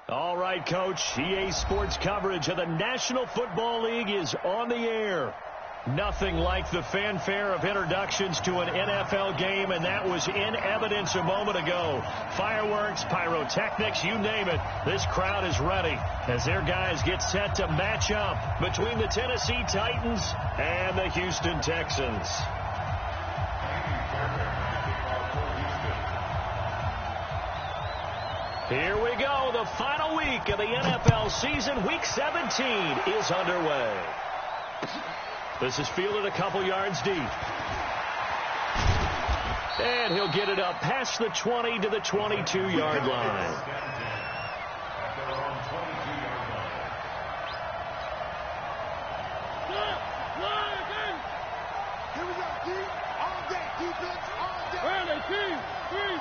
All right, Coach. EA Sports coverage of the National Football League is on the air. Nothing like the fanfare of introductions to an NFL game, and that was in evidence a moment ago. Fireworks, pyrotechnics, you name it. This crowd is ready as their guys get set to match up between the Tennessee Titans and the Houston Texans. Here we go. The final week of the NFL season. Week 17 is underway. This is fielded a couple yards deep. And he'll get it up past the 20 to the 22-yard line. Here we go, D. All day. Defense, all day. Where are they, team? Three.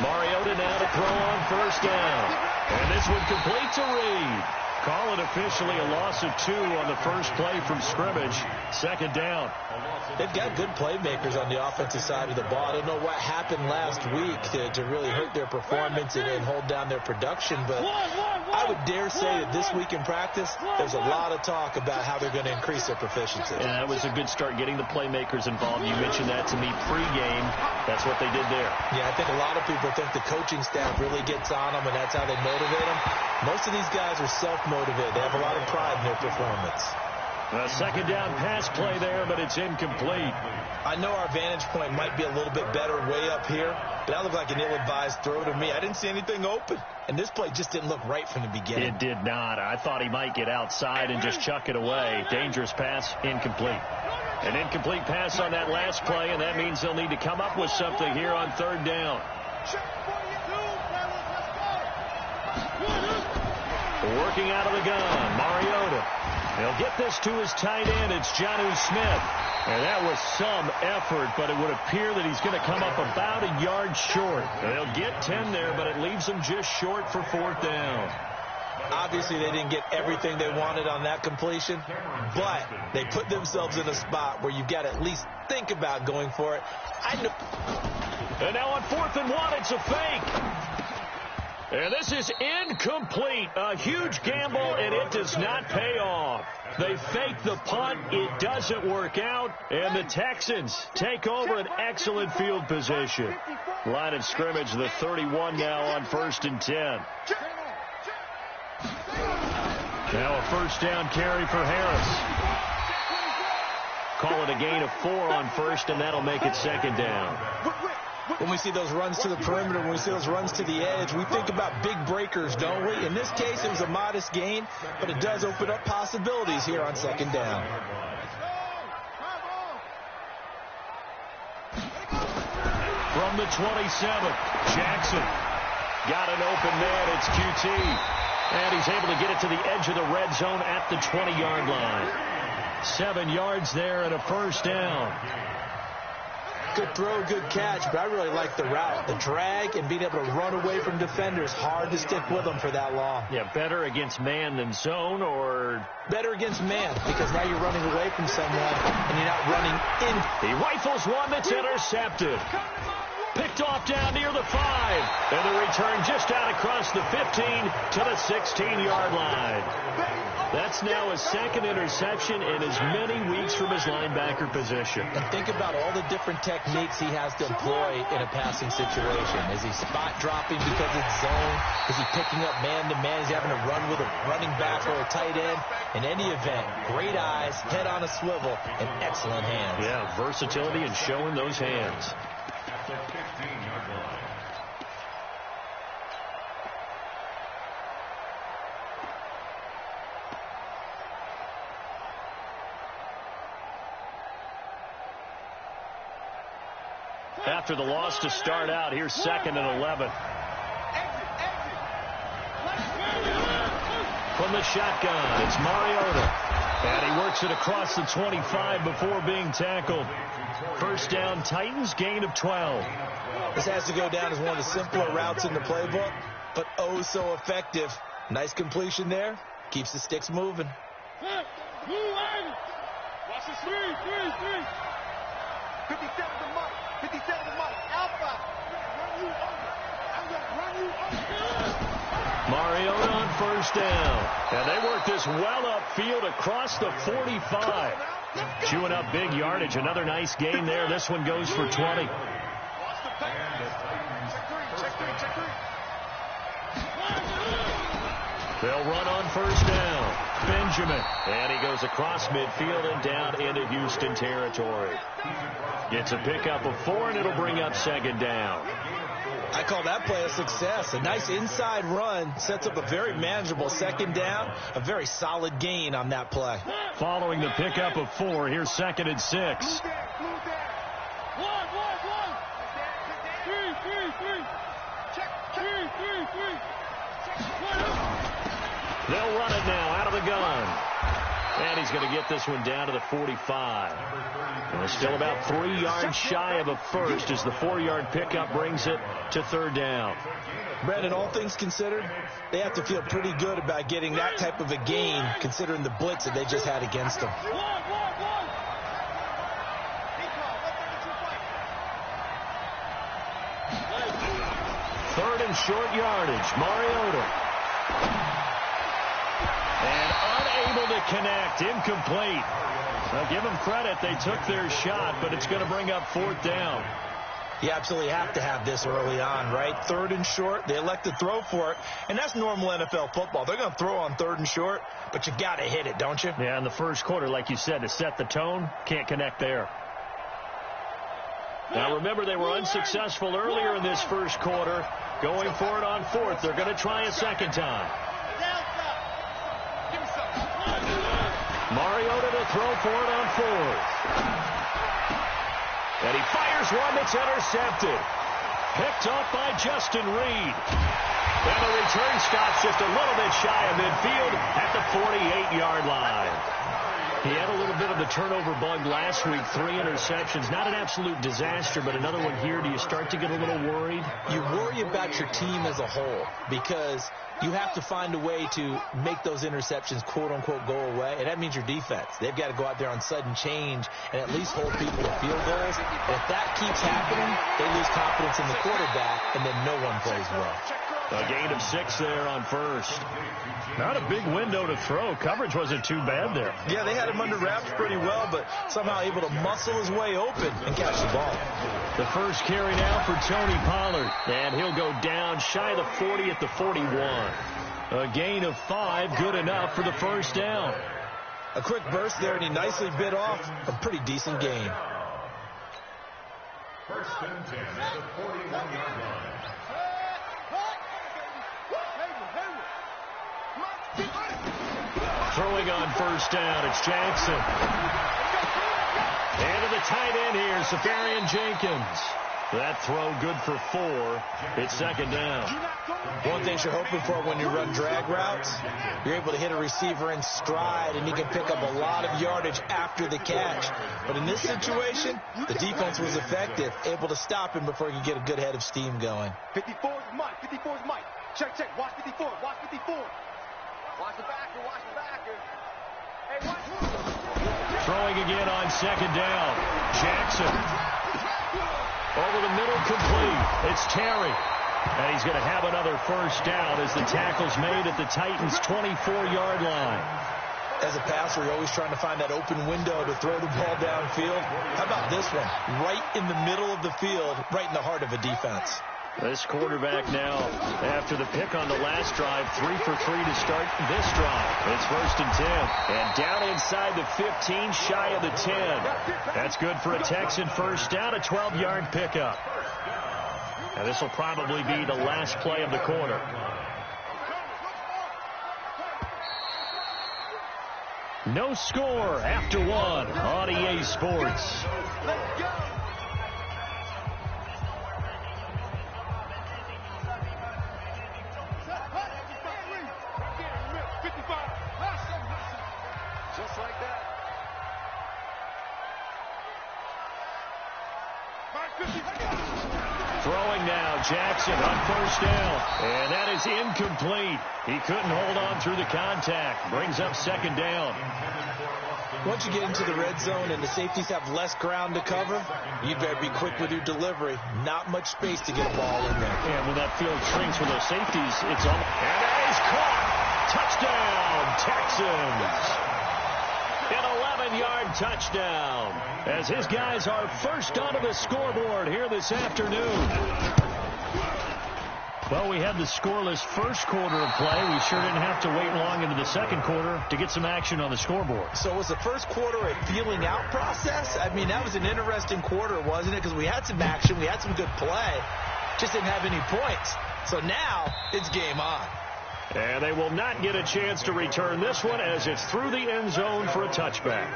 Mariota now to throw on first down. And this one complete to Reed. Call it officially a loss of 2 on the first play from scrimmage. Second down. They've got good playmakers on the offensive side of the ball. I don't know what happened last week to really hurt their performance and hold down their production, but I would dare say that this week in practice, there's a lot of talk about how they're going to increase their proficiency. And that was a good start getting the playmakers involved. You mentioned that to me pregame. That's what they did there. Yeah, I think a lot of people think the coaching staff really gets on them, and that's how they motivate them. Most of these guys are self-motivated. They have a lot of pride in their performance. A second down pass play there, but it's incomplete. I know our vantage point might be a little bit better way up here, but that looked like an ill-advised throw to me. I didn't see anything open, and this play just didn't look right from the beginning. It did not. I thought he might get outside and just chuck it away. Dangerous pass, incomplete. An incomplete pass on that last play, and that means they'll need to come up with something here on third down. Working out of the gun, Mariota. He'll get this to his tight end. It's Jonnu Smith. And that was some effort, but it would appear that he's going to come up about a yard short. They'll get 10 there, but it leaves them just short for fourth down. Obviously, they didn't get everything they wanted on that completion, but they put themselves in a spot where you've got to at least think about going for it. And now on 4th and 1, it's a fake. And this is incomplete. A huge gamble, and it does not pay off. They fake the punt. It doesn't work out. And the Texans take over an excellent field position. Line of scrimmage, the 31 now on 1st and 10. Now a first down carry for Harris. Call it a gain of 4 on first, and that'll make it second down. When we see those runs to the perimeter, when we see those runs to the edge, we think about big breakers, don't we? In this case, it was a modest gain, but it does open up possibilities here on second down. From the 27, Jackson got an open man. It's QT. And he's able to get it to the edge of the red zone at the 20-yard line. 7 yards there and a first down. Good throw, good catch, but I really like the route. The drag and being able to run away from defenders, hard to stick with them for that long. Yeah, better against man than zone, or? Better against man, because now you're running away from someone and you're not running in. He rifles one that's intercepted. Picked off down near the 5. And the return just out across the 15 to the 16-yard line. That's now his second interception in as many weeks from his linebacker position. And think about all the different techniques he has to employ in a passing situation. Is he spot dropping because it's zone? Is he picking up man-to-man? Is he having to run with a running back or a tight end? In any event, great eyes, head on a swivel, and excellent hands. Yeah, versatility and showing those hands. After the loss to start out, here's 2nd and 11. From the shotgun, it's Mariota. And he works it across the 25 before being tackled. First down, Titans, gain of 12. This has to go down as one of the simpler routes in the playbook, but oh so effective. Nice completion there. Keeps the sticks moving. Watch the 3. 57 to Mike. 57 to Mike. Alpha. first down. And they work this well upfield across the 45. Chewing up big yardage. Another nice gain there. This one goes for 20. They'll run on first down. Benjamin. And he goes across midfield and down into Houston territory. Gets a pickup of 4, and it'll bring up second down. I call that play a success. A nice inside run sets up a very manageable second down. A very solid gain on that play. Following the pickup of 4, here's 2nd and 6. They'll run it now out of the gun. And he's going to get this one down to the 45. And they're still about 3 yards shy of a first as the 4-yard pickup brings it to 3rd down. Brandon, all things considered, they have to feel pretty good about getting that type of a gain considering the blitz that they just had against them. 3rd and short yardage. Mariota. And unable to connect. Incomplete. Now give them credit. They took their shot, but it's going to bring up 4th down. You absolutely have to have this early on, right? 3rd and short. They elect to throw for it, and that's normal NFL football. They're going to throw on 3rd and short, but you got to hit it, don't you? Yeah, in the first quarter, like you said, to set the tone, can't connect there. Now, remember, they were unsuccessful earlier in this first quarter. Going for it on 4th. They're going to try a second time. Mariota to throw for it on 4th. And he fires one that's intercepted. Picked off by Justin Reed. And the return stops just a little bit shy of midfield at the 48-yard line. He had a little bit of the turnover bug last week, 3 interceptions. Not an absolute disaster, but another one here. Do you start to get a little worried? You worry about your team as a whole because you have to find a way to make those interceptions, quote-unquote, go away. And that means your defense. They've got to go out there on sudden change and at least hold people to field goals. And if that keeps happening, they lose confidence in the quarterback, and then no one plays well. A gain of 6 there on 1st. Not a big window to throw. Coverage wasn't too bad there. Yeah, they had him under wraps pretty well, but somehow able to muscle his way open and catch the ball. The first carry now for Tony Pollard. And he'll go down shy of the 40 at the 41. A gain of 5, good enough for the first down. A quick burst there, and he nicely bit off a pretty decent gain. 1st and 10 at the 41-yard line. Throwing on first down, it's Jackson. And to the tight end here, Safarian Jenkins. That throw good for 4. It's 2nd down. One thing you're hoping for when you run drag routes, you're able to hit a receiver in stride, and he can pick up a lot of yardage after the catch. But in this situation, the defense was effective, able to stop him before he could get a good head of steam going. 54 is Mike. 54 is Mike. Check, check. Watch 54. Watch 54. Watch the backer. Watch the backer. Hey, watch. Throwing again on 2nd down. Jackson. Over the middle, complete. It's Terry. And he's going to have another first down as the tackle's made at the Titans' 24-yard line. As a passer, you're always trying to find that open window to throw the ball downfield. How about this one? Right in the middle of the field, right in the heart of a defense. This quarterback now, after the pick on the last drive, 3 for 3 to start this drive. It's 1st and 10. And down inside the 15, shy of the 10. That's good for a Texan first down, a 12-yard pickup. And this will probably be the last play of the quarter. No score after 1 on EA Sports. Let's go. Just like that. Throwing now, Jackson on first down. And that is incomplete. He couldn't hold on through the contact. Brings up 2nd down. Once you get into the red zone and the safeties have less ground to cover, you better be quick with your delivery. Not much space to get a ball in there. And when that field shrinks with those safeties, it's almost... And that is caught. Touchdown, Texans. An 11-yard touchdown as his guys are first onto the scoreboard here this afternoon. Well, we had the scoreless first quarter of play. We sure didn't have to wait long into the second quarter to get some action on the scoreboard. So was the first quarter a feeling out process? I mean, that was an interesting quarter, wasn't it? Because we had some action, we had some good play, just didn't have any points. So now it's game on. And they will not get a chance to return this one as it's through the end zone for a touchback.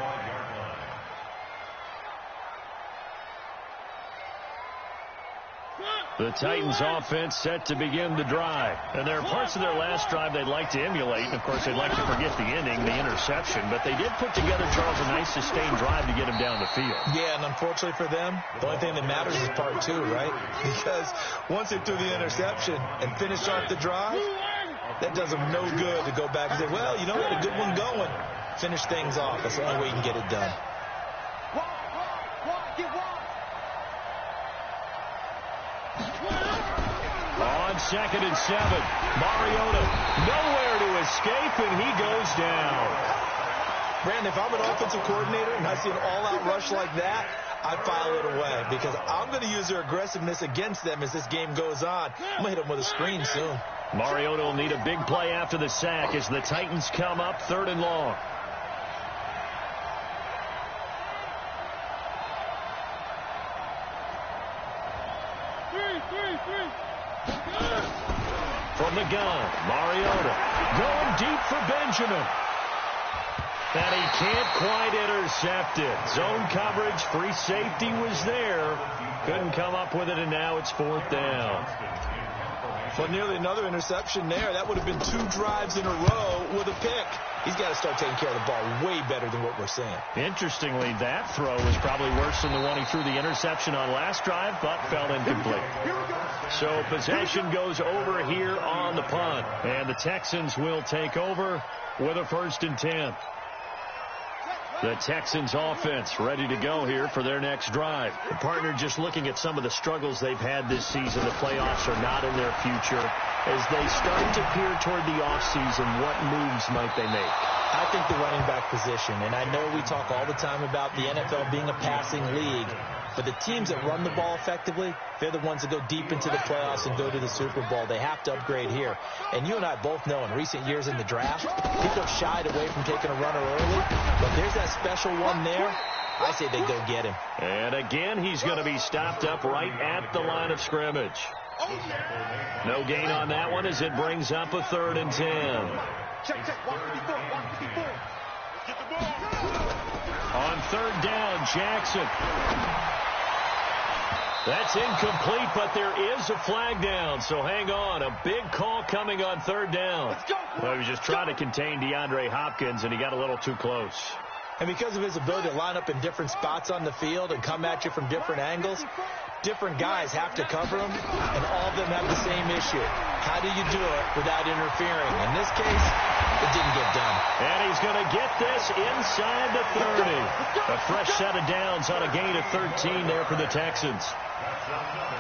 The Titans offense set to begin the drive. And there are parts of their last drive they'd like to emulate. And, of course, they'd like to forget the ending, the interception. But they did put together, Charles, a nice sustained drive to get him down the field. Yeah, and unfortunately for them, the only thing that matters is part two, right? Because once they threw the interception and finished off the drive, that does them no good to go back and say, well, you know, we had a good one going. Finish things off. That's the only way you can get it done. On 2nd and 7, Mariota nowhere to escape, and he goes down. Brandon, if I'm an offensive coordinator and I see an all-out rush like that, I file it away because I'm going to use their aggressiveness against them as this game goes on. I'm going to hit them with a screen soon. Mariota will need a big play after the sack as the Titans come up 3rd and long. From the gun, Mariota going deep for Benjamin. And he can't quite intercept it. Zone coverage, free safety was there. Couldn't come up with it, and now it's 4th down. Well, nearly another interception there. That would have been 2 drives in a row with a pick. He's got to start taking care of the ball way better than what we're seeing. Interestingly, that throw was probably worse than the one he threw the interception on last drive, but fell incomplete. So possession goes over here on the punt, and the Texans will take over with a 1st and 10. The Texans offense ready to go here for their next drive. The partner just looking at some of the struggles they've had this season. The playoffs are not in their future. As they start to peer toward the offseason, what moves might they make? I think the running back position, and I know we talk all the time about the NFL being a passing league, but the teams that run the ball effectively, they're the ones that go deep into the playoffs and go to the Super Bowl. They have to upgrade here. And you and I both know in recent years in the draft, people shied away from taking a runner early, but there's that special one there. I say they go get him. And again, he's going to be stopped up right at the line of scrimmage. No gain on that one as it brings up a 3rd and 10. Check. Watch 54. Get the ball. On 3rd down, Jackson. That's incomplete, but there is a flag down, so hang on. A big call coming on 3rd down. Well, he was just trying to contain DeAndre Hopkins, and he got a little too close. And because of his ability to line up in different spots on the field and come at you from different angles, different guys have to cover him, and all of them have the same issue. How do you do it without interfering? In this case, it didn't get done. And he's going to get this inside the 30. A fresh set of downs on a gain of 13 there for the Texans.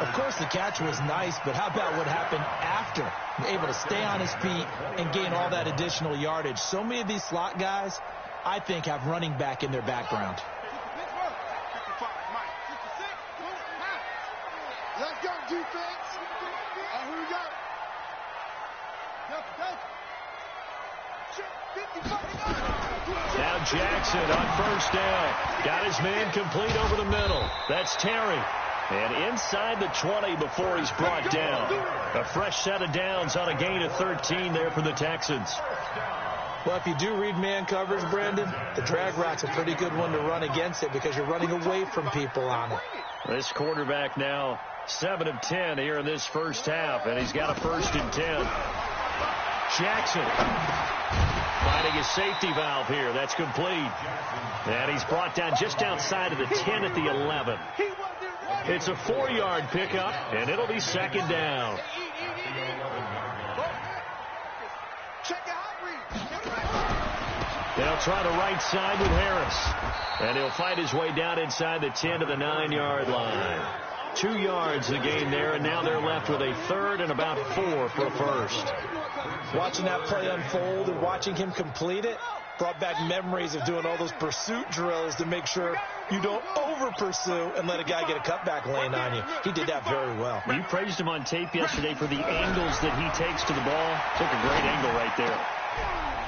Of course, the catch was nice, but how about what happened after? Able to stay on his feet and gain all that additional yardage. So many of these slot guys, I think, have running back in their background. Let's go, defense. Who we got? Now Jackson on 1st down. Got his man complete over the middle. That's Terry. And inside the 20 before he's brought down. A fresh set of downs on a gain of 13 there for the Texans. Well, if you do read man coverage, Brandon, the drag route's a pretty good one to run against it because you're running away from people on it. This quarterback now 7 of 10 here in this first half, and he's got a 1st and 10. Jackson finding his safety valve here. That's complete. And he's brought down just outside of the 10 at the 11. It's a 4-yard pickup, and it'll be 2nd down. They'll try the right side with Harris. And he'll fight his way down inside the 10 to the 9-yard line. 2 yards the gain there, and now they're left with a third and about 4 for a first. Watching that play unfold and watching him complete it brought back memories of doing all those pursuit drills to make sure you don't over-pursue and let a guy get a cutback lane on you. He did that very well. You praised him on tape yesterday for the angles that he takes to the ball. Took a great angle right there.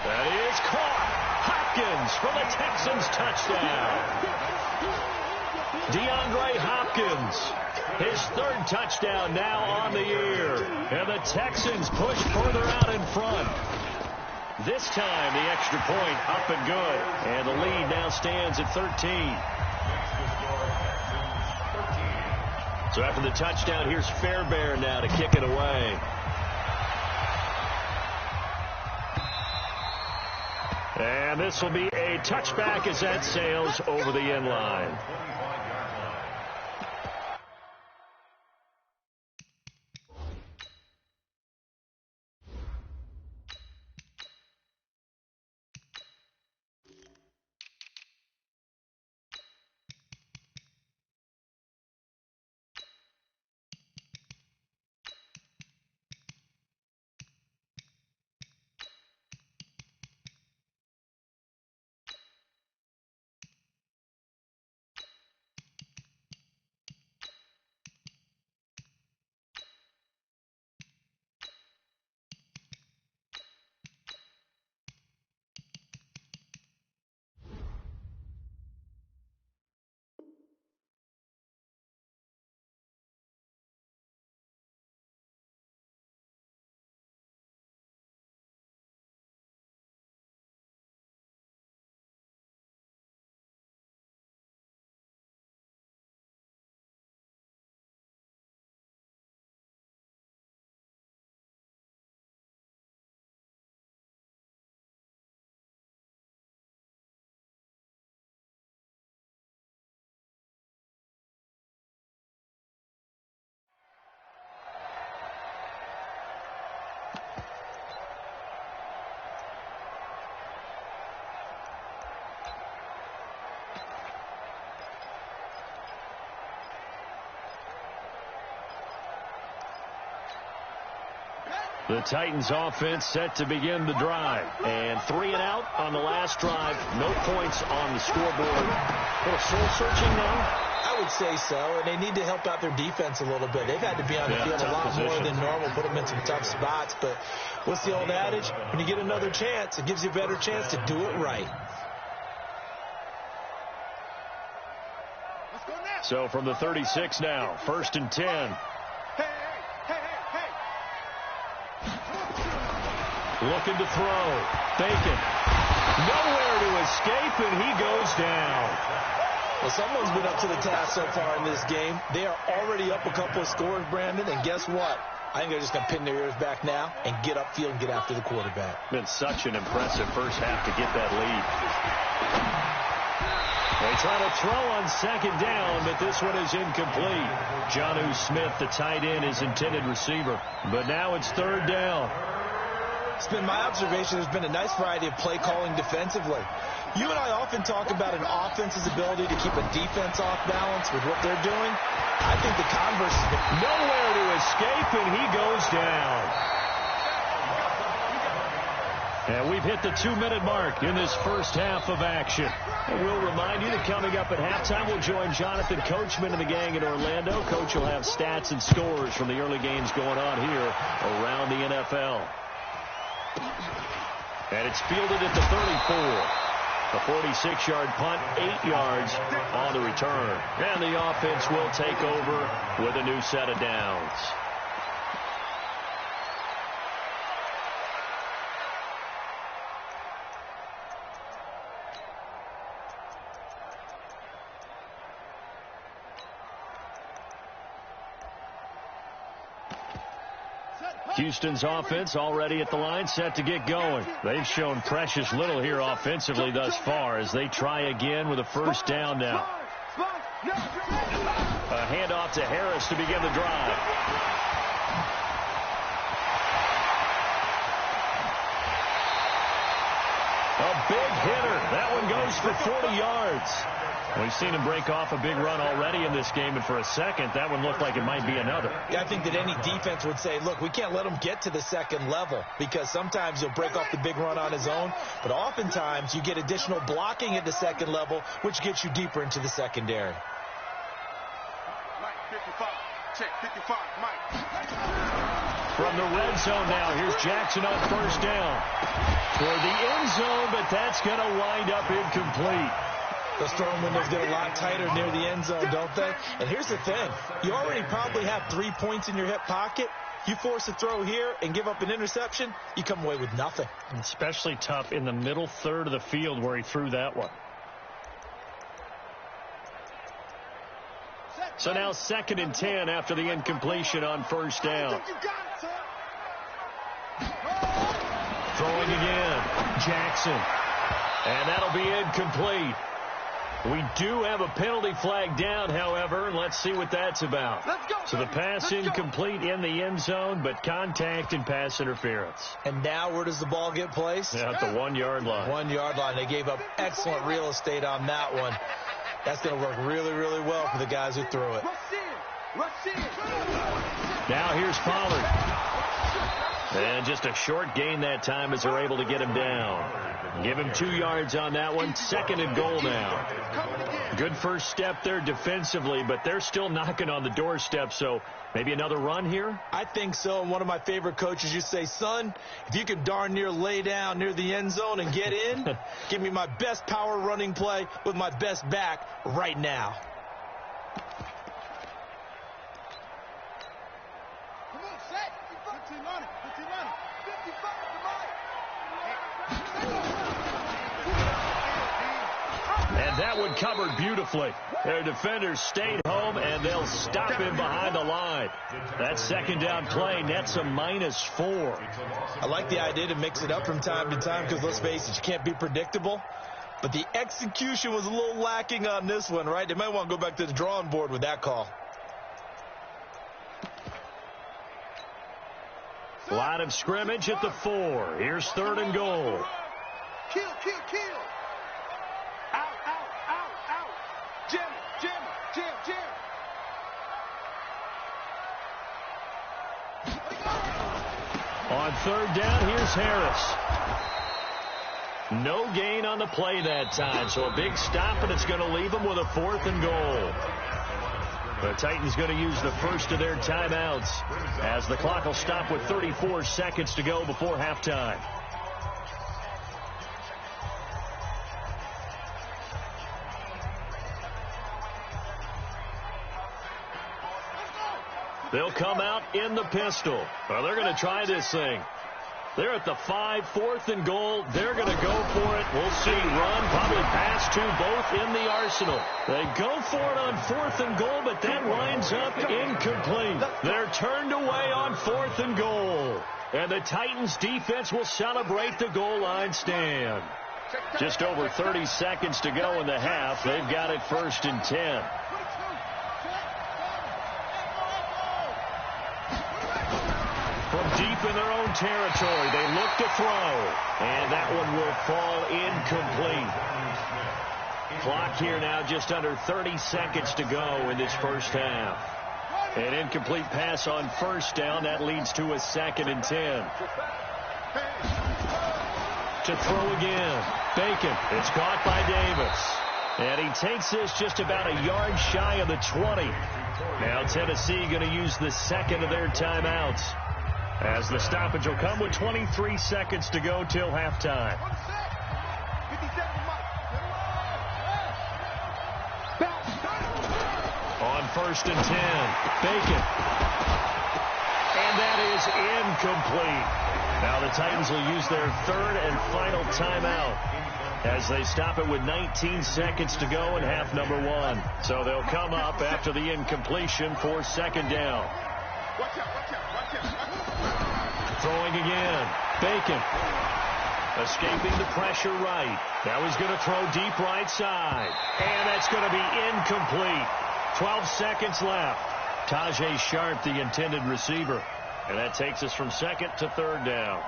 That is caught. Hopkins for the Texans touchdown. DeAndre Hopkins, his 3rd touchdown now on the year. And the Texans push further out in front. This time, the extra point up and good. And the lead now stands at 13. So after the touchdown, here's Fairbairn now to kick it away. And this will be a touchback as that sails over the end line. The Titans offense set to begin the drive. And 3 and out on the last drive. No points on the scoreboard. A little soul-searching now? I would say so, and they need to help out their defense a little bit. They've had to be on the field a lot more than normal, put them in some tough spots. But what's the old adage? When you get another chance, it gives you a better chance to do it right. So from the 36 now, 1st and 10. Looking to throw. Bacon. Nowhere to escape, and he goes down. Well, someone's been up to the task so far in this game. They are already up a couple of scores, Brandon, and guess what? I think they're just going to pin their ears back now and get upfield and get after the quarterback. Been such an impressive first half to get that lead. They try to throw on 2nd down, but this one is incomplete. Jonnu Smith, the tight end, is intended receiver. But now it's 3rd down. It's been my observation there's been a nice variety of play calling defensively. You and I often talk about an offense's ability to keep a defense off balance with what they're doing. I think the converse has been nowhere to escape, and he goes down. And we've hit the 2-minute mark in this first half of action. And we'll remind you that coming up at halftime, we'll join Jonathan Coachman and the gang in Orlando. Coach will have stats and scores from the early games going on here around the NFL. And it's fielded at the 34. The 46-yard punt, 8 yards on the return. And the offense will take over with a new set of downs. Houston's offense already at the line, set to get going. They've shown precious little here offensively thus far as they try again with a 1st down now. A handoff to Harris to begin the drive. A big hitter That one goes for 40 yards. We've seen him break off a big run already in this game, and for a second, that one looked like it might be another. Yeah, I think that any defense would say, look, we can't let him get to the second level, because sometimes he'll break off the big run on his own, but oftentimes you get additional blocking at the second level, which gets you deeper into the secondary. Mike, 55. Check, 55. Mike. From the red zone now, here's Jackson on first down. For the end zone, but that's going to wind up incomplete. Those throwing windows get a lot tighter near the end zone, don't they? And here's the thing. You already probably have 3 points in your hip pocket. You force a throw here and give up an interception, you come away with nothing. Especially tough in the middle third of the field where he threw that one. So now 2nd and 10 after the incompletion on first down. Throwing again. Jackson. And that'll be incomplete. We do have a penalty flag down, however, and let's see what that's about. So the pass incomplete in the end zone, but contact and pass interference. And now where does the ball get placed? Yeah, at the 1 yard line. 1 yard line. They gave up excellent real estate on that one. That's going to work really, really well for the guys who threw it. Now here's Pollard. And just a short gain that time as they're able to get him down. Give him 2 yards on that one. 2nd and goal now. Good first step there defensively, but they're still knocking on the doorstep, so maybe another run here? I think so. And one of my favorite coaches used to say, son, if you can darn near lay down near the end zone and get in, give me my best power running play with my best back right now. And that one covered beautifully. Their defenders stayed home, and they'll stop him behind the line. That 2nd down play nets a -4. I like the idea to mix it up from time to time because, let's face it, you can't be predictable. But the execution was a little lacking on this one, right? They might want to go back to the drawing board with that call. Line of scrimmage at the 4. Here's 3rd and goal. Kill. Out. Jam. On 3rd down, here's Harris. No gain on the play that time, so a big stop, and it's going to leave them with a 4th and goal. The Titans going to use the first of their timeouts as the clock will stop with 34 seconds to go before halftime. They'll come out in the pistol. Well, they're going to try this thing. They're at the 5, 4th and goal. They're going to go for it. We'll see. Run, probably pass to both in the arsenal. They go for it on 4th and goal, but that winds up incomplete. They're turned away on 4th and goal. And the Titans defense will celebrate the goal line stand. Just over 30 seconds to go in the half. They've got it 1st and 10. From deep in their own territory, they look to throw, and that one will fall incomplete. Clock here now just under 30 seconds to go in this first half. An incomplete pass on 1st down. That leads to a 2nd and 10. To throw again. Bacon. It's caught by Davis. And he takes this just about a yard shy of the 20. Now Tennessee going to use the 2nd of their timeouts, as the stoppage will come with 23 seconds to go till halftime. On 1st and 10, Bacon. And that is incomplete. Now the Titans will use their 3rd and final timeout as they stop it with 19 seconds to go in half number 1. So they'll come up after the incompletion for 2nd down. Throwing again. Bacon. Escaping the pressure right. Now he's going to throw deep right side. And that's going to be incomplete. 12 seconds left. Tajay Sharp, the intended receiver. And that takes us from 2nd to 3rd down.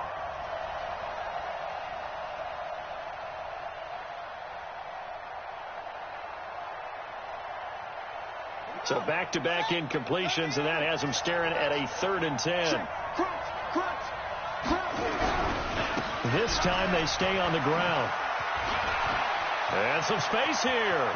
So back-to-back incompletions, and that has them staring at a 3rd and 10. This time they stay on the ground. And some space here.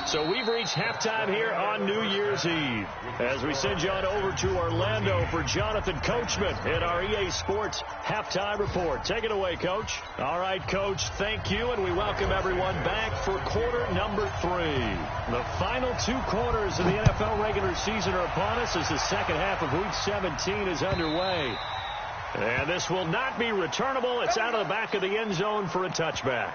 So we've reached halftime here on New Year's Eve as we send you on over to Orlando for Jonathan Coachman in our EA Sports Halftime Report. Take it away, Coach. All right, Coach, thank you, and we welcome everyone back for quarter number 3. The final 2 quarters of the NFL regular season are upon us as the second half of Week 17 is underway. And this will not be returnable. It's out of the back of the end zone for a touchback.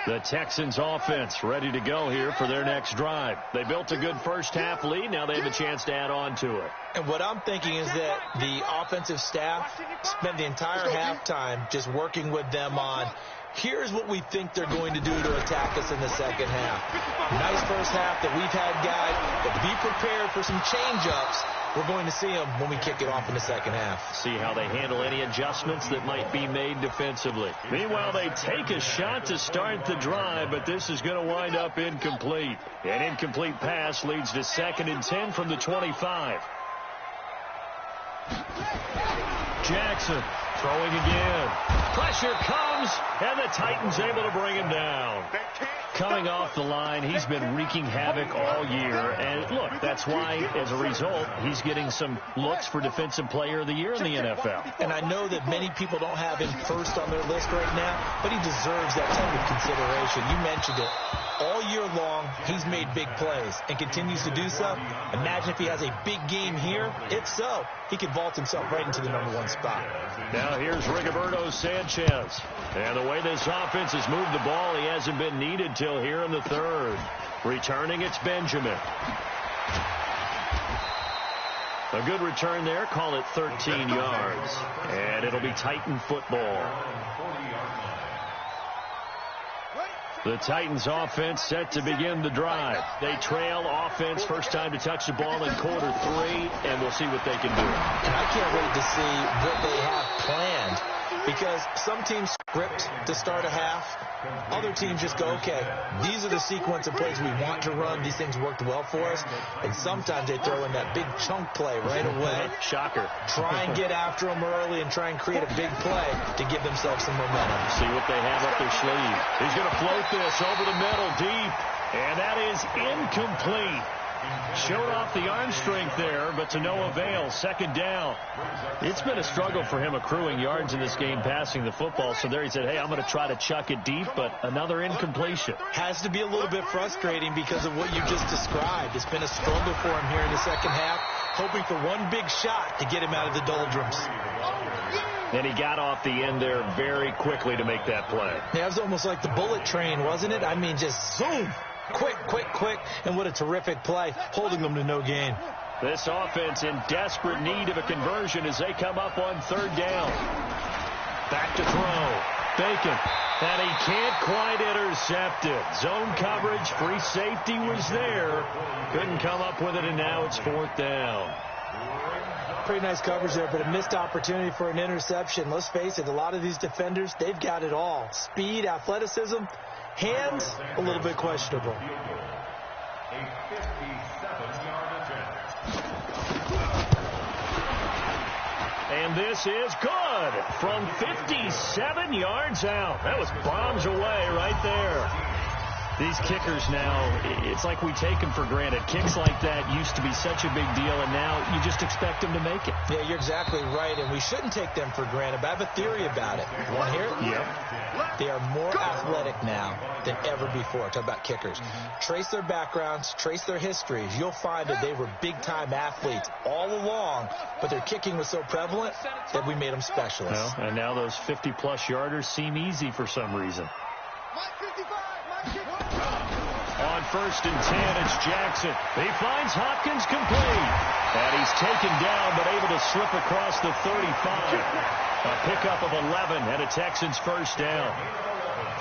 The Texans offense ready to go here for their next drive. They built a good first half lead. Now they have a chance to add on to it. And what I'm thinking is that the offensive staff spent the entire halftime just working with them on, here's what we think they're going to do to attack us in the second half. Nice first half that we've had, guys, but be prepared for some change-ups. We're going to see them when we kick it off in the second half. See how they handle any adjustments that might be made defensively. Meanwhile, they take a shot to start the drive, but this is going to wind up incomplete. An incomplete pass leads to 2nd and 10 from the 25. Jackson throwing again. Pressure comes, and the Titans able to bring him down. Coming off the line, he's been wreaking havoc all year. And look, that's why, as a result, he's getting some looks for Defensive Player of the Year in the NFL. And I know that many people don't have him first on their list right now, but he deserves that type of consideration. You mentioned it. All year long, he's made big plays and continues to do so. Imagine if he has a big game here. If so, he could vault himself right into the #1 spot. Now here's Rigoberto Sanchez. And the way this offense has moved the ball, he hasn't been needed till here in the 3rd. Returning, it's Benjamin. A good return there. Call it 13 yards. And it'll be Titan football. The Titans offense set to begin the drive. They trail offense, first time to touch the ball in quarter 3, and we'll see what they can do. And I can't wait to see what they have planned, because some teams script to start a half. Other teams just go, okay, these are the sequence of plays we want to run. These things worked well for us. And sometimes they throw in that big chunk play right away. Shocker. Try and get after them early and try and create a big play to give themselves some momentum. See what they have up their sleeve. He's going to float this over the middle deep. And that is incomplete. Showed off the arm strength there, but to no avail. 2nd down. It's been a struggle for him accruing yards in this game passing the football. So there he said, hey, I'm going to try to chuck it deep, but another incompletion. Has to be a little bit frustrating because of what you just described. It's been a struggle for him here in the second half, hoping for one big shot to get him out of the doldrums. And he got off the end there very quickly to make that play. Yeah, it was almost like the bullet train, wasn't it? I mean, just zoom. Quick, quick, quick, and what a terrific play, holding them to no gain. This offense in desperate need of a conversion as they come up on 3rd down. Back to throw. Bacon. And he can't quite intercept it. Zone coverage, free safety was there. Couldn't come up with it, and now it's 4th down. Pretty nice coverage there, but a missed opportunity for an interception. Let's face it, a lot of these defenders, they've got it all. Speed, athleticism. Hands, a little bit questionable. And this is good from 57 yards out. That was bombs away right there. These kickers now, it's like we take them for granted. Kicks like that used to be such a big deal, and now you just expect them to make it. Yeah, you're exactly right, and we shouldn't take them for granted, but I have a theory about it. You want to hear it? Yep. They are more athletic now than ever before. Talk about kickers. Trace their backgrounds, trace their histories. You'll find that they were big-time athletes all along, but their kicking was so prevalent that we made them specialists. Well, and now those 50-plus yarders seem easy for some reason. On 1st and 10, it's Jackson. He finds Hopkins complete. And he's taken down, but able to slip across the 35. A pickup of 11 and a Texans 1st down.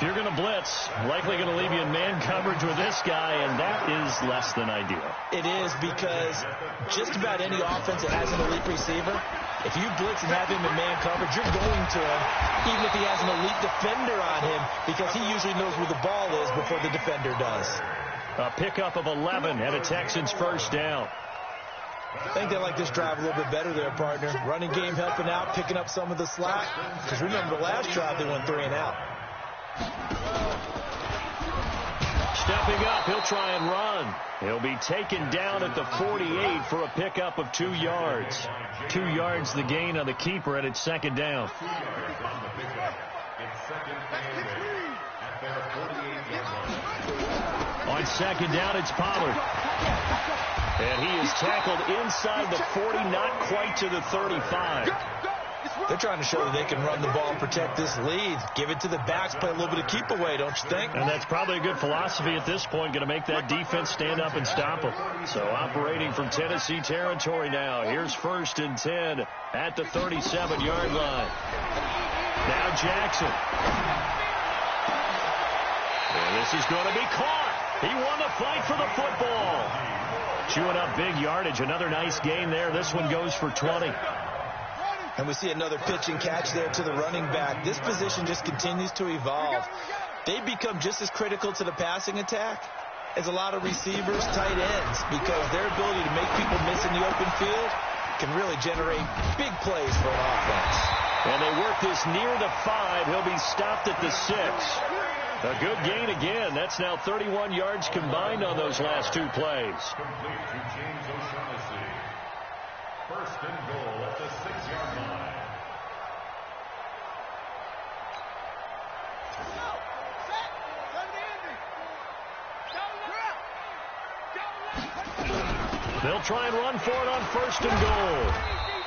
If you're going to blitz, likely going to leave you in man coverage with this guy, and that is less than ideal. It is, because just about any offense that has an elite receiver, if you blitz and have him in man coverage, you're going to him, even if he has an elite defender on him, because he usually knows where the ball is before the defender does. A pickup of 11 and a Texans first down. I think they like this drive a little bit better there, partner. Running game helping out, picking up some of the slack. Because remember, the last drive they went 3 and out. Stepping up, he'll try and run. He'll be taken down at the 48 for a pickup of 2 yards. 2 yards the gain on the keeper, and it's second down. On second down, it's Pollard. And he is tackled inside the 40, not quite to the 35. They're trying to show that they can run the ball and protect this lead. Give it to the backs, play a little bit of keep away, don't you think? And that's probably a good philosophy at this point, going to make that defense stand up and stop them. So operating from Tennessee territory now. Here's 1st and 10 at the 37-yard line. Now Jackson. And this is going to be caught. He won the fight for the football. Chewing up big yardage. Another nice gain there. This one goes for 20. And we see another pitch and catch there to the running back. This position just continues to evolve. They become just as critical to the passing attack as a lot of receivers, tight ends, because their ability to make people miss in the open field can really generate big plays for an offense. And they work this near the 5. He'll be stopped at the 6. A good gain again. That's now 31 yards combined on those last 2 plays. Complete to James O'Shaughnessy. 1st and goal at the 6-yard line. They'll try and run for it on 1st and goal.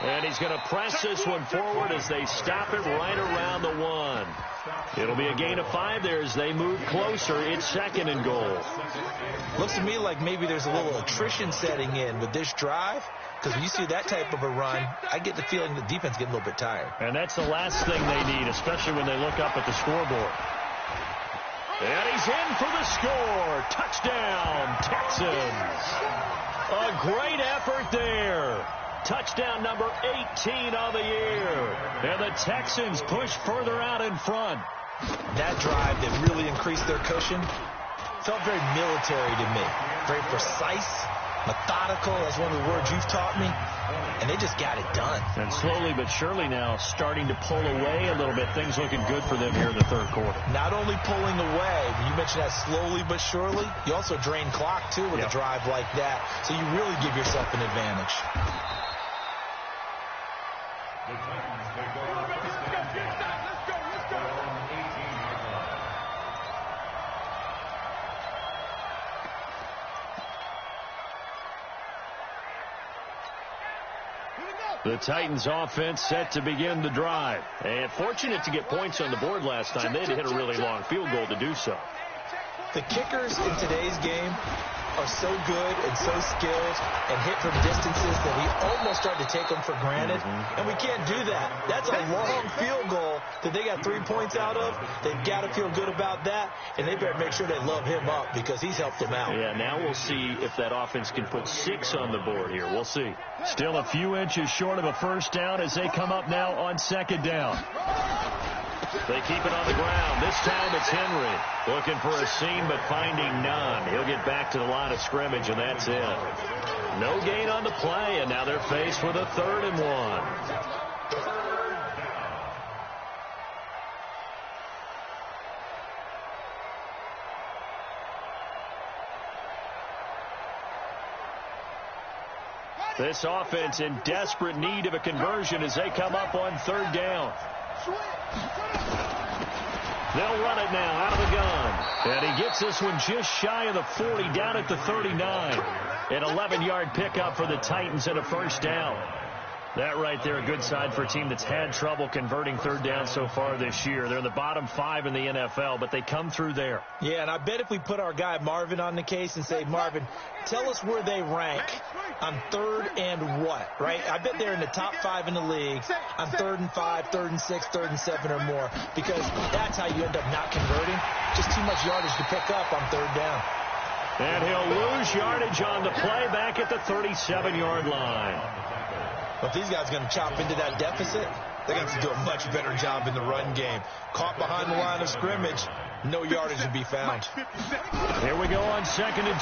And he's going to press this one forward as they stop it right around the 1. It'll be a gain of 5 there as they move closer. It's 2nd and goal. Looks to me like maybe there's a little attrition setting in with this drive, because when you see that type of a run, I get the feeling the defense getting a little bit tired. And that's the last thing they need, especially when they look up at the scoreboard. And he's in for the score. Touchdown, Texans. A great effort there. Touchdown number 18 on the year. And the Texans push further out in front. That drive that really increased their cushion felt very military to me. Very precise, methodical. That's one of the words you've taught me. And they just got it done. And slowly but surely now starting to pull away a little bit. Things looking good for them here in the 3rd quarter. Not only pulling away, when you mentioned that slowly but surely, you also drain clock, too, with a drive like that. So you really give yourself an advantage. The Titans take over 1st and 10. Let's go. On the 18-yard line. The Titans offense set to begin the drive. And fortunate to get points on the board last time. They had to hit a really long field goal to do so. The kickers in today's game are so good and so skilled and hit from distances that we almost start to take them for granted. And we can't do that. That's a long field goal that they got 3 points out of. They've got to feel good about that, and they better make sure they love him up because he's helped them out. Yeah, now we'll see if that offense can put 6 on the board here. We'll see. Still a few inches short of a first down as they come up now on 2nd down. They keep it on the ground. This time it's Henry. Looking for a seam, but finding none. He'll get back to the line of scrimmage, and that's it. No gain on the play, and now they're faced with a 3rd and 1. This offense in desperate need of a conversion as they come up on 3rd down. They'll run it now out of the gun. And he gets this one just shy of the 40, down at the 39. An 11-yard pickup for the Titans and a first down. That right there, a good sign for a team that's had trouble converting third down so far this year. They're in the bottom 5 in the NFL, but they come through there. Yeah, and I bet if we put our guy Marvin on the case and say, Marvin, tell us where they rank on third and what, right? I bet they're in the top 5 in the league on 3rd and 5, 3rd and 6, 3rd and 7 or more, because that's how you end up not converting. Just too much yardage to pick up on third down. And he'll lose yardage on the play back at the 37-yard line. But if these guys are going to chop into that deficit, they're going to have to do a much better job in the run game. Caught behind the line of scrimmage, no yardage to be found. Here we go on 2nd and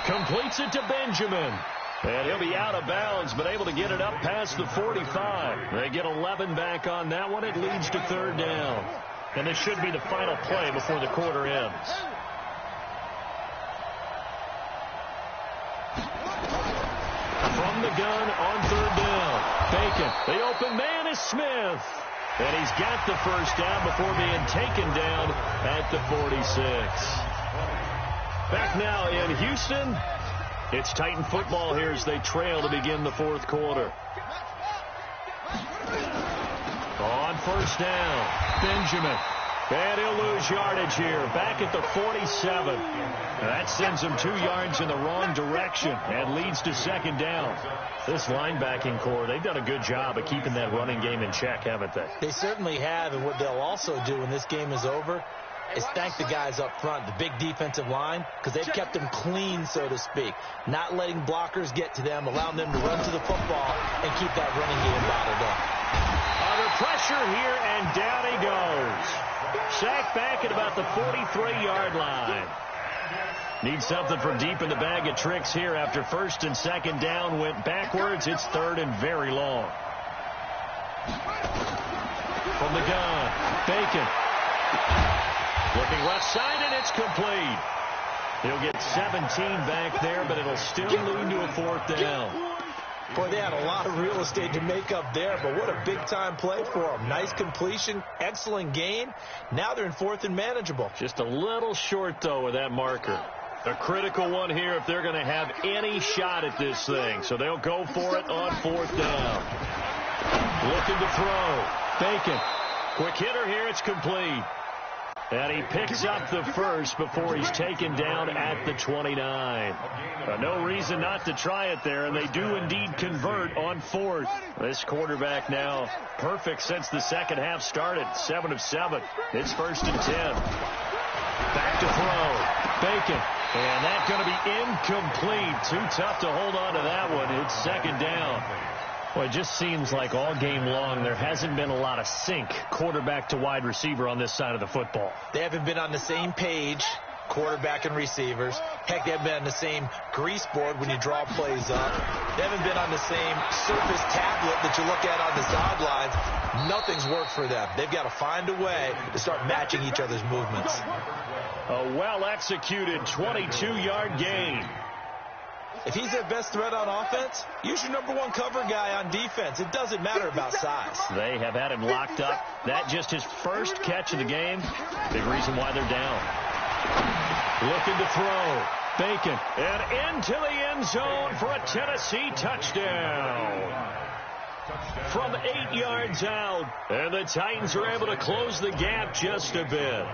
12. Completes it to Benjamin. And he'll be out of bounds, but able to get it up past the 45. They get 11 back on that one. It leads to 3rd down. And this should be the final play before the quarter ends. From the gun on 3rd down. Bacon. The open man is Smith. And he's got the first down before being taken down at the 46. Back now in Houston. It's Titan football here as they trail to begin the 4th quarter. On 1st down, Benjamin. And he'll lose yardage here. Back at the 47. That sends him 2 yards in the wrong direction and leads to 2nd down. This linebacking core, they've done a good job of keeping that running game in check, haven't they? They certainly have, and what they'll also do when this game is over is thank the guys up front, the big defensive line, because they've kept them clean, so to speak. Not letting blockers get to them, allowing them to run to the football and keep that running game bottled up. Under pressure here, and down he goes. Sacked back at about the 43-yard line. Need something from deep in the bag of tricks here after 1st and 2nd down went backwards. It's 3rd and very long. From the gun, Bacon. Looking left side, and it's complete. He'll get 17 back there, but it'll still lead to a 4th down. Boy, they had a lot of real estate to make up there, but what a big-time play for them. Nice completion, excellent gain. Now they're in 4th and manageable. Just a little short, though, with that marker. A critical one here if they're going to have any shot at this thing. So they'll go for it on 4th down. Looking to throw. Bacon. Quick hitter here. It's complete. And he picks up the first before he's taken down at the 29. No reason not to try it there, and they do indeed convert on 4th. This quarterback now perfect since the second half started. 7 of 7. It's 1st and 10. Back to throw. Bacon. And that's going to be incomplete. Too tough to hold on to that one. It's 2nd down. Well, it just seems like all game long there hasn't been a lot of sync quarterback to wide receiver on this side of the football. They haven't been on the same page, quarterback and receivers. Heck, they haven't been on the same grease board when you draw plays up. They haven't been on the same surface tablet that you look at on the sidelines. Nothing's worked for them. They've got to find a way to start matching each other's movements. A well-executed 22-yard gain. If he's their best threat on offense, use your #1 cover guy on defense. It doesn't matter about size. They have had him locked up. That just his first catch of the game. Big reason why they're down. Looking to throw. Bacon. And into the end zone for a Tennessee touchdown. From 8 yards out. And the Titans are able to close the gap just a bit.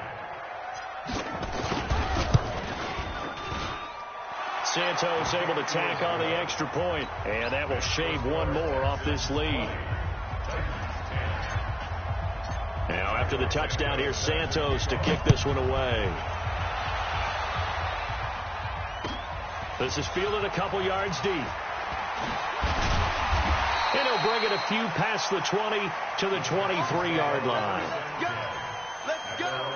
Santos able to tack on the extra point, and that will shave one more off this lead. Now after the touchdown, here's Santos to kick this one away. This is fielded a couple yards deep. And he'll bring it a few past the 20 to the 23-yard line. Let's go.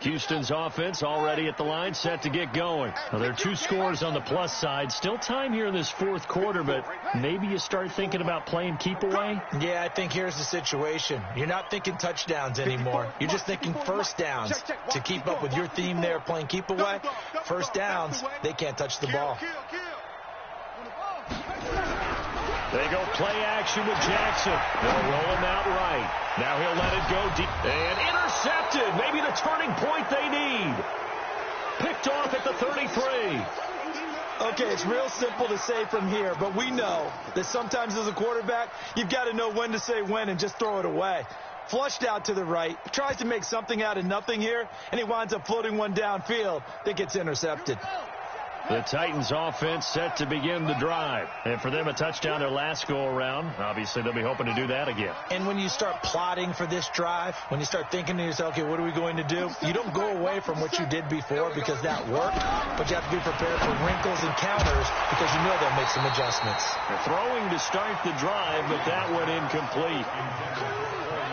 Houston's offense already at the line, set to get going. Now, there are 2 scores on the plus side. Still time here in this 4th quarter, but maybe you start thinking about playing keep away? Yeah, I think here's the situation. You're not thinking touchdowns anymore. You're just thinking first downs. To keep up with your theme there, playing keep away, first downs, they can't touch the ball. They go play action with Jackson. They'll roll him out right. Now he'll let it go deep. And intercepted. Maybe the turning point they need. Picked off at the 33. Okay, it's real simple to say from here, but we know that sometimes as a quarterback, you've got to know when to say when and just throw it away. Flushed out to the right, tries to make something out of nothing here, and he winds up floating one downfield that gets intercepted. The Titans offense set to begin the drive. And for them, a touchdown their last go-around. Obviously, they'll be hoping to do that again. And when you start plotting for this drive, when you start thinking to yourself, okay, what are we going to do? You don't go away from what you did before because that worked, but you have to be prepared for wrinkles and counters because you know they'll make some adjustments. They're throwing to start the drive, but that went incomplete.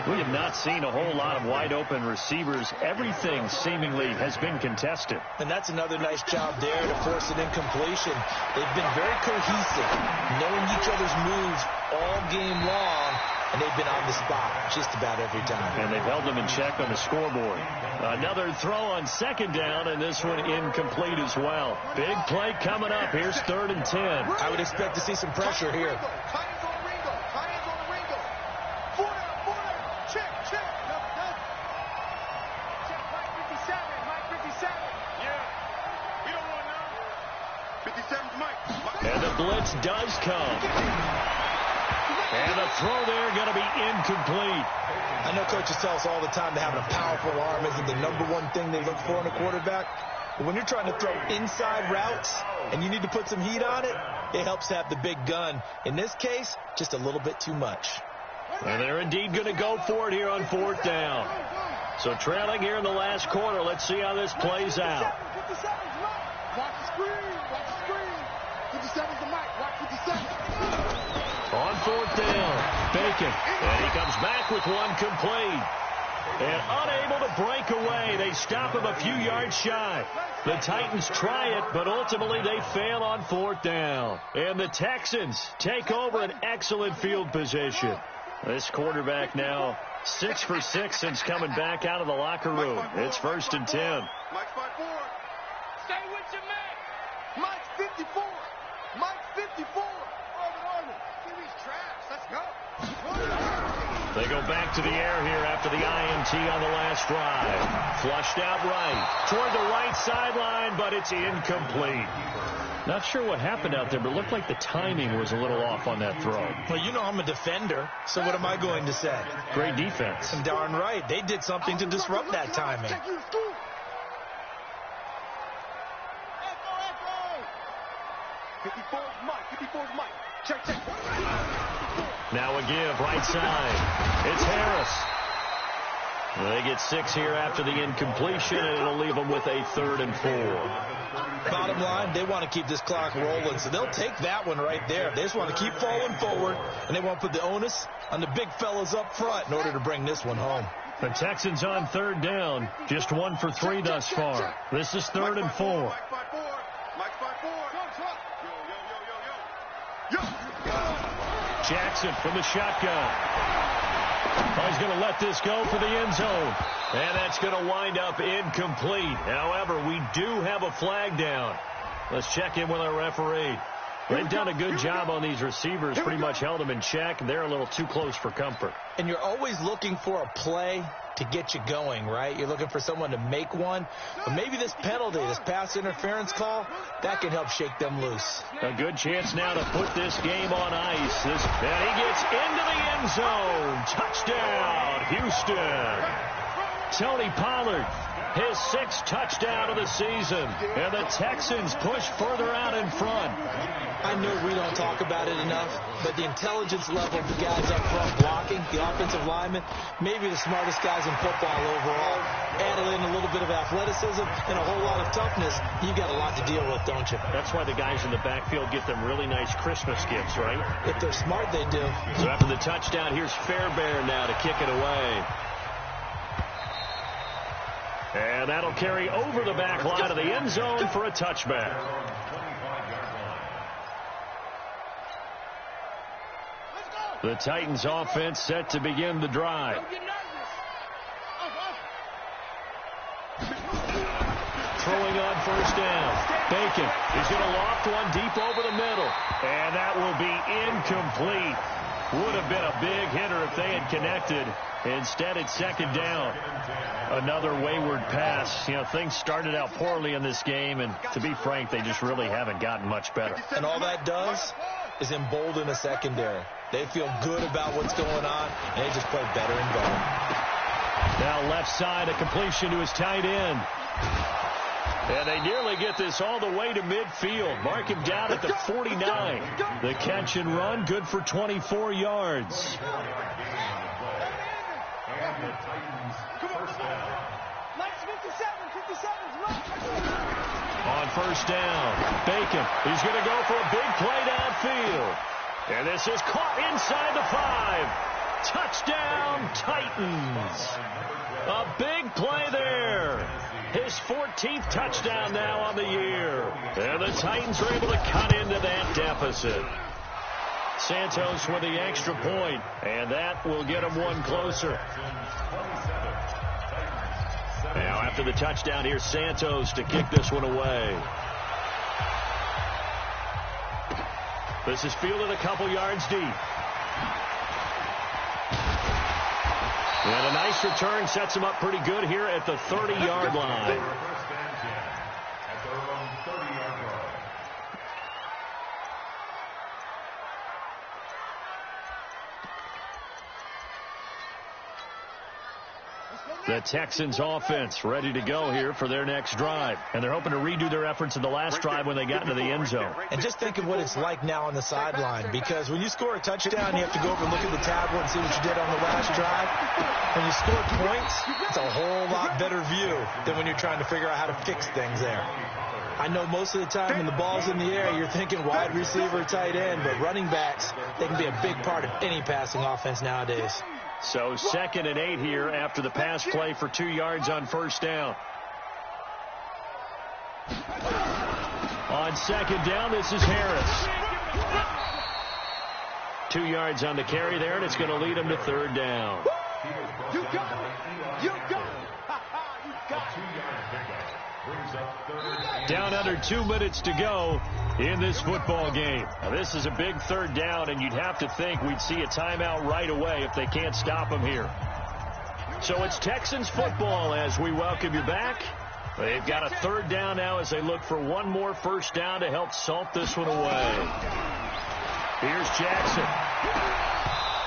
We have not seen a whole lot of wide-open receivers. Everything seemingly has been contested. And that's another nice job there to force an incompletion. They've been very cohesive, knowing each other's moves all game long, and they've been on the spot just about every time. And they've held them in check on the scoreboard. Another throw on second down, and this one incomplete as well. Big play coming up. Here's 3rd and 10. I would expect to see some pressure here. And the blitz does come. And the throw there going to be incomplete. I know coaches tell us all the time that having a powerful arm isn't the number one thing they look for in a quarterback. But when you're trying to throw inside routes and you need to put some heat on it, it helps to have the big gun. In this case, just a little bit too much. And they're indeed going to go for it here on 4th down. So trailing here in the last quarter. Let's see how this plays out. Watch the screen. Watch the screen. 57's the mic. Watch 57. On 4th down, Bacon. And he comes back with one complete. And unable to break away. They stop him a few yards shy. The Titans try it, but ultimately they fail on 4th down. And the Texans take over an excellent field position. This quarterback now 6 for 6 since coming back out of the locker room. It's 1st and 10. Mike's 5-4. Stay with your man. Mike's 54. Mike's 54. Armin. Give these traps. Let's go. They go back to the air here after the INT on the last drive. Flushed out right. Toward the right sideline, but it's incomplete. Not sure what happened out there, but it looked like the timing was a little off on that throw. Well, you know I'm a defender, so what am I going to say? Great defense. And darn right. They did something to disrupt that timing. 54's Mike. 54's Mike. Check. Now a give, right side. It's Harris. They get 6 here after the incompletion, and it'll leave them with a 3rd and 4. Bottom line, they want to keep this clock rolling, so they'll take that one right there. They just want to keep falling forward, and they want to put the onus on the big fellas up front in order to bring this one home. The Texans on 3rd down, just 1 for 3 thus far. This is 3rd and 4. Mike's 5-4. Jackson from the shotgun. Oh, he's going to let this go for the end zone. And that's going to wind up incomplete. However, we do have a flag down. Let's check in with our referee. They've done a good job on these receivers, pretty much held them in check. They're a little too close for comfort. And you're always looking for a play to get you going, right? You're looking for someone to make one. But maybe this penalty, this pass interference call, that can help shake them loose. A good chance now to put this game on ice. And he gets into the end zone. Touchdown, Houston. Tony Pollard, his 6th touchdown of the season. And the Texans push further out in front. I know we don't talk about it enough, but the intelligence level of the guys up front blocking, the offensive linemen, maybe the smartest guys in football overall. Add in a little bit of athleticism and a whole lot of toughness. You got a lot to deal with, don't you? That's why the guys in the backfield get them really nice Christmas gifts, right? If they're smart, they do. So after the touchdown, here's Fairbairn now to kick it away. And that'll carry over the back line of the end zone for a touchback. The Titans offense set to begin the drive. throwing on first down. Bacon is going to loft one deep over the middle. And that will be incomplete. Would have been a big hitter if they had connected. Instead, it's second down. Another wayward pass. You know, things started out poorly in this game, and to be frank, they just really haven't gotten much better. And all that does is embolden a secondary. They feel good about what's going on, and they just play better and better. Now left side, a completion to his tight end. And they nearly get this all the way to midfield. Mark him down at the 49. The catch and run, good for 24 yards. And the Titans first down. On first down, Bacon. He's going to go for a big play downfield. And this is caught inside the 5. Touchdown, Titans. A big play there. His 14th touchdown now on the year. And the Titans are able to cut into that deficit. Santos with the extra point, and that will get him one closer. Now after the touchdown, here's Santos to kick this one away. This is fielded a couple yards deep. And a nice return sets him up pretty good here at the 30-yard line. First and 10 at their own 30-yard line. The Texans offense ready to go here for their next drive. And they're hoping to redo their efforts in the last drive when they got into the end zone. And just think of what it's like now on the sideline, because when you score a touchdown, you have to go over and look at the tablet and see what you did on the last drive. When you score points, it's a whole lot better view than when you're trying to figure out how to fix things there. I know most of the time when the ball's in the air, you're thinking wide receiver, tight end, but running backs, they can be a big part of any passing offense nowadays. So 2nd and 8 here after the pass play for 2 yards on first down. On second down, this is Harris. 2 yards on the carry there, and it's going to lead him to third down. You got it. You got it. You got it. Down under 2 minutes to go in this football game. Now, this is a big third down, and you'd have to think we'd see a timeout right away if they can't stop him here. So it's Texans football as we welcome you back. They've got a third down now as they look for one more first down to help salt this one away. Here's Jackson.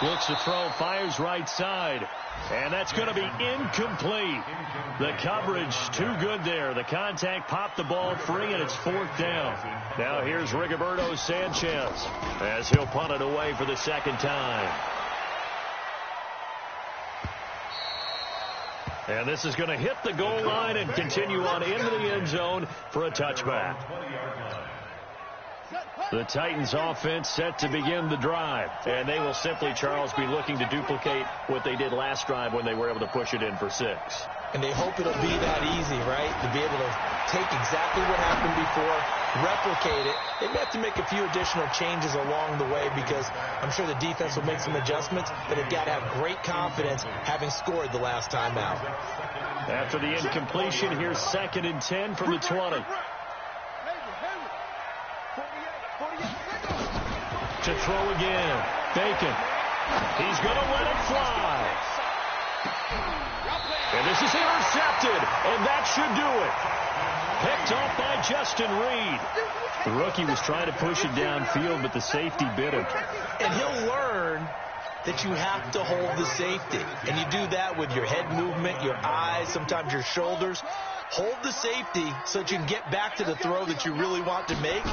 Looks to throw, fires right side. And that's going to be incomplete. The coverage too good there. The contact popped the ball free, and it's fourth down. Now here's Rigoberto Sanchez as he'll punt it away for the second time. And this is going to hit the goal line and continue on into the end zone for a touchback. The Titans offense set to begin the drive. And they will simply, Charles, be looking to duplicate what they did last drive when they were able to push it in for 6. And they hope it'll be that easy, right? To be able to take exactly what happened before, replicate it. They may have to make a few additional changes along the way because I'm sure the defense will make some adjustments, but they've got to have great confidence having scored the last time out. After the incompletion, here's 2nd and 10 from the 20. To throw again. Bacon. He's going to let it fly. And this is intercepted. And that should do it. Picked off by Justin Reed. The rookie was trying to push it downfield, but the safety bit him. And he'll learn that you have to hold the safety. And you do that with your head movement, your eyes, sometimes your shoulders. Hold the safety so that you can get back to the throw that you really want to make.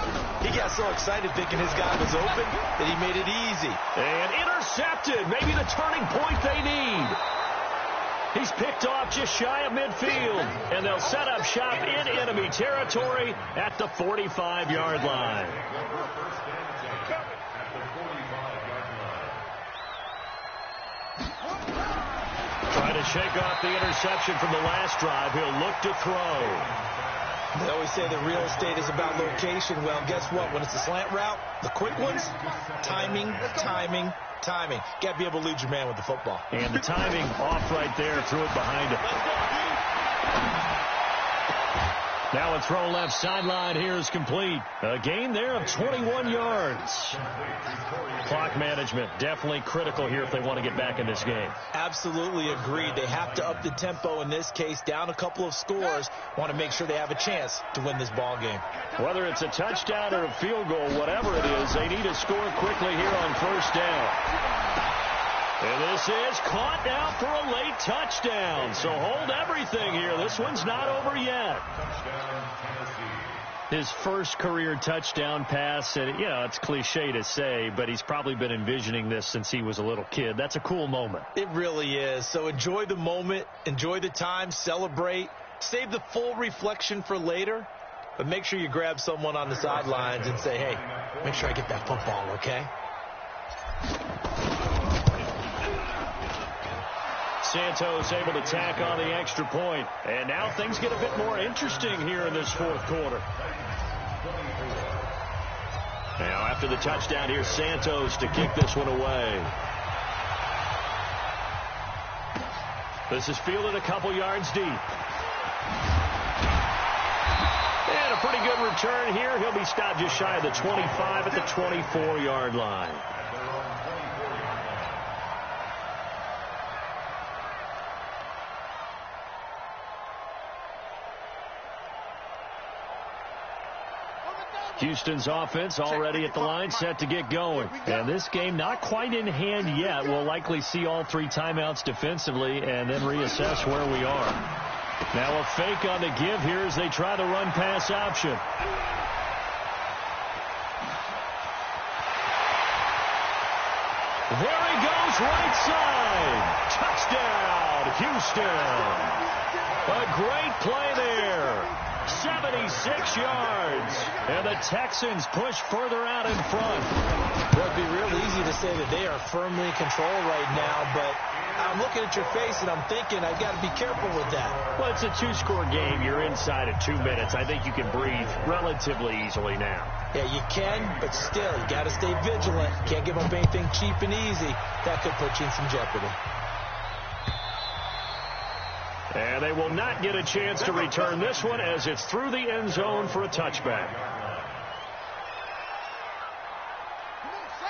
He got so excited thinking his guy was open that he made it easy. And intercepted. Maybe the turning point they need. He's picked off just shy of midfield. And they'll set up shop in enemy territory at the 45-yard line. Trying to shake off the interception from the last drive. He'll look to throw. They always say that real estate is about location. Well, guess what? When it's a slant route, the quick ones, timing, timing, timing. Got to be able to lead your man with the football. And the timing off right there. Threw it behind him. Now a throw left sideline here is complete. A gain there of 21 yards. Clock management definitely critical here if they want to get back in this game. Absolutely agreed. They have to up the tempo in this case, down a couple of scores. Want to make sure they have a chance to win this ball game. Whether it's a touchdown or a field goal, whatever it is, they need to score quickly here on first down. And this is caught now for a late touchdown. So hold everything here. This one's not over yet. His first career touchdown pass, and it's cliche to say, but he's probably been envisioning this since he was a little kid. That's a cool moment. It really is. So enjoy the moment, enjoy the time, celebrate, save the full reflection for later, but make sure you grab someone on the sidelines and say, hey, make sure I get that football, okay? Santos able to tack on the extra point. And now things get a bit more interesting here in this fourth quarter. Now after the touchdown, here's Santos to kick this one away. This is fielded a couple yards deep. And a pretty good return here. He'll be stopped just shy of the 25 at the 24-yard line. Houston's offense already at the line, set to get going. And this game not quite in hand yet. We'll likely see all three timeouts defensively and then reassess where we are. Now a fake on the give here as they try the run-pass option. There he goes, right side. Touchdown, Houston. A great play there. 76 yards. And the Texans push further out in front. Well, it'd be real easy to say that they are firmly in control right now, but I'm looking at your face and I'm thinking I've got to be careful with that. Well, it's a two-score game. You're inside of 2 minutes. I think you can breathe relatively easily now. Yeah, you can, but still, you got to stay vigilant. Can't give up anything cheap and easy. That could put you in some jeopardy. And they will not get a chance to return this one as it's through the end zone for a touchback.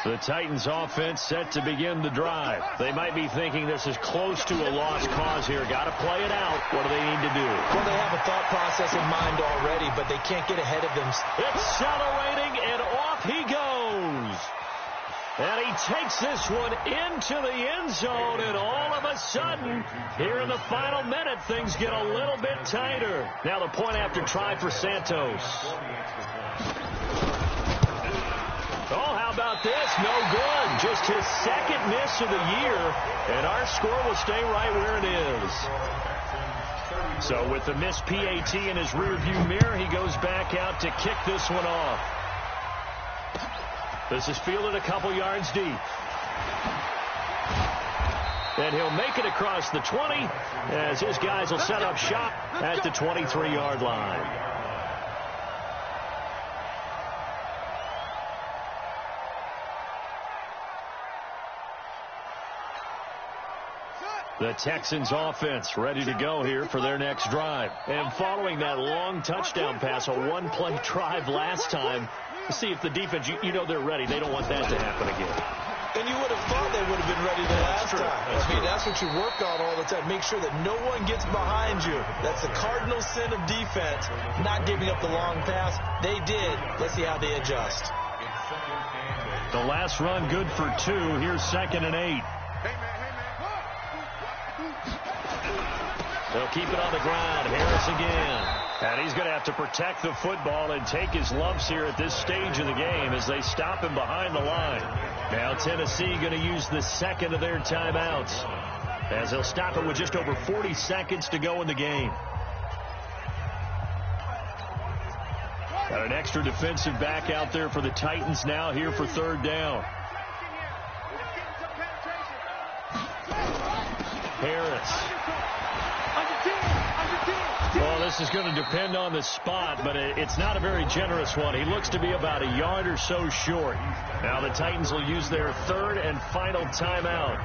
The Titans offense set to begin the drive. They might be thinking this is close to a lost cause here. Got to play it out. What do they need to do? Well, they have a thought process in mind already, but they can't get ahead of them. Accelerating, and off he goes. And he takes this one into the end zone, and all of a sudden, here in the final minute, things get a little bit tighter. Now the point after try for Santos. Oh, how about this? No good. Just his second miss of the year, and our score will stay right where it is. So with the missed PAT in his rearview mirror, he goes back out to kick this one off. This is fielded a couple yards deep. And he'll make it across the 20 as his guys will set up shop at the 23-yard line. The Texans offense ready to go here for their next drive. And following that long touchdown pass, a one-play drive last time, see if the defense, you know they're ready. They don't want that to happen again. And you would have thought they would have been ready the last time. I mean, that's what you work on all the time. Make sure that no one gets behind you. That's the cardinal sin of defense, not giving up the long pass. They did. Let's see how they adjust. The last run good for 2. Here's 2nd and 8. They'll keep it on the ground. Harris again. And he's going to have to protect the football and take his lumps here at this stage of the game as they stop him behind the line. Now Tennessee going to use the second of their timeouts as they'll stop it with just over 40 seconds to go in the game. Got an extra defensive back out there for the Titans now here for 3rd down. Harris. Well, this is going to depend on the spot, but it's not a very generous one. He looks to be about a yard or so short. Now the Titans will use their 3rd and final timeout.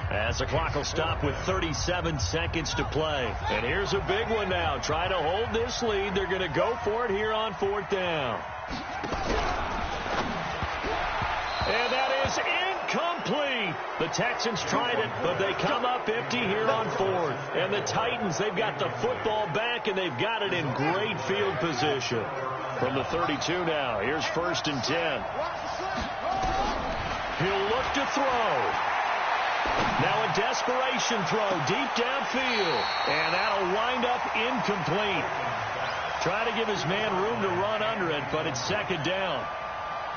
As the clock will stop with 37 seconds to play. And here's a big one now. Try to hold this lead. They're going to go for it here on 4th down. And that is incomplete. The Texans tried it, but they come up empty here on 4th. And the Titans, they've got the football back, and they've got it in great field position. From the 32 now, here's 1st and 10. He'll look to throw. Now a desperation throw deep downfield. And that'll wind up incomplete. Try to give his man room to run under it, but it's 2nd down.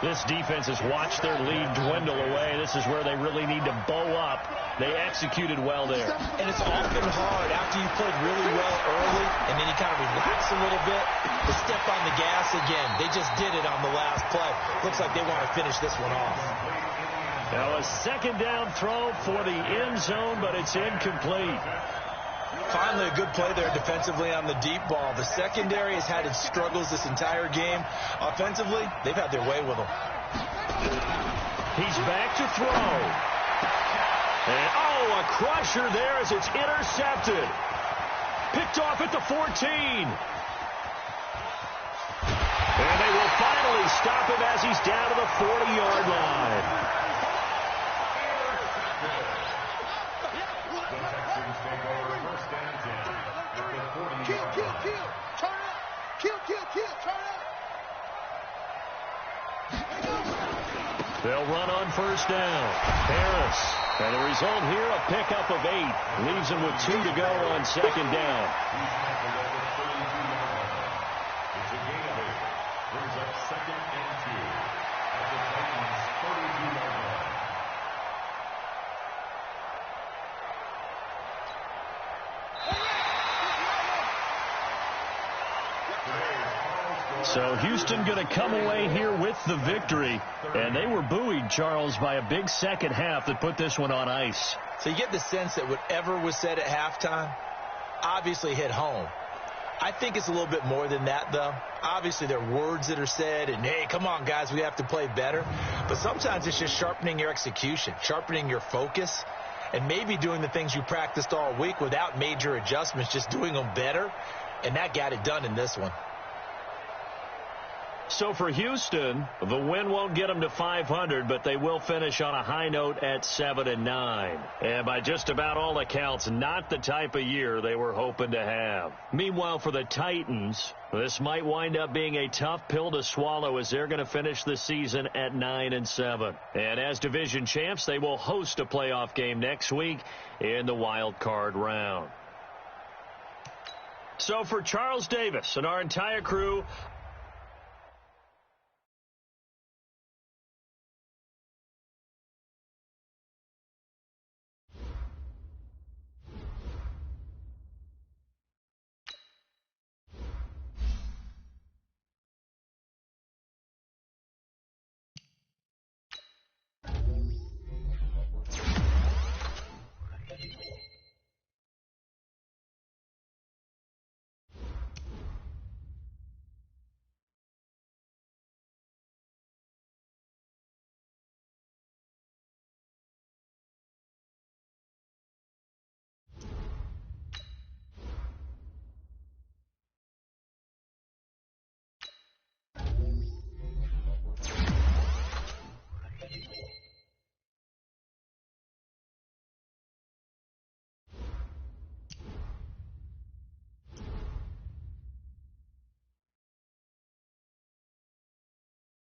This defense has watched their lead dwindle away. This is where they really need to bow up. They executed well there. And it's often hard after you played really well early and then you kind of relax a little bit to step on the gas again. They just did it on the last play. Looks like they want to finish this one off. Now a 2nd down throw for the end zone, but it's incomplete. Finally a good play there defensively on the deep ball. The secondary has had its struggles this entire game. Offensively, they've had their way with them. He's back to throw. And, oh, a crusher there as it's intercepted. Picked off at the 14. And they will finally stop him as he's down to the 40-yard line. They'll run on 1st down. Harris. And the result here, a pickup of 8. Leaves him with 2 to go on 2nd down. It's a gain of 8. Brings up 2nd and 2. At the Titans' 32-yard line. So Houston going to come away here with the victory. And they were buoyed, Charles, by a big second half that put this one on ice. So you get the sense that whatever was said at halftime obviously hit home. I think it's a little bit more than that, though. Obviously, there are words that are said, and, hey, come on, guys, we have to play better. But sometimes it's just sharpening your execution, sharpening your focus, and maybe doing the things you practiced all week without major adjustments, just doing them better. And that got it done in this one. So for Houston, the win won't get them to 500, but they will finish on a high note at 7-9. And by just about all accounts, not the type of year they were hoping to have. Meanwhile, for the Titans, this might wind up being a tough pill to swallow as they're going to finish the season at 9-7. And as division champs, they will host a playoff game next week in the wild card round. So for Charles Davis and our entire crew,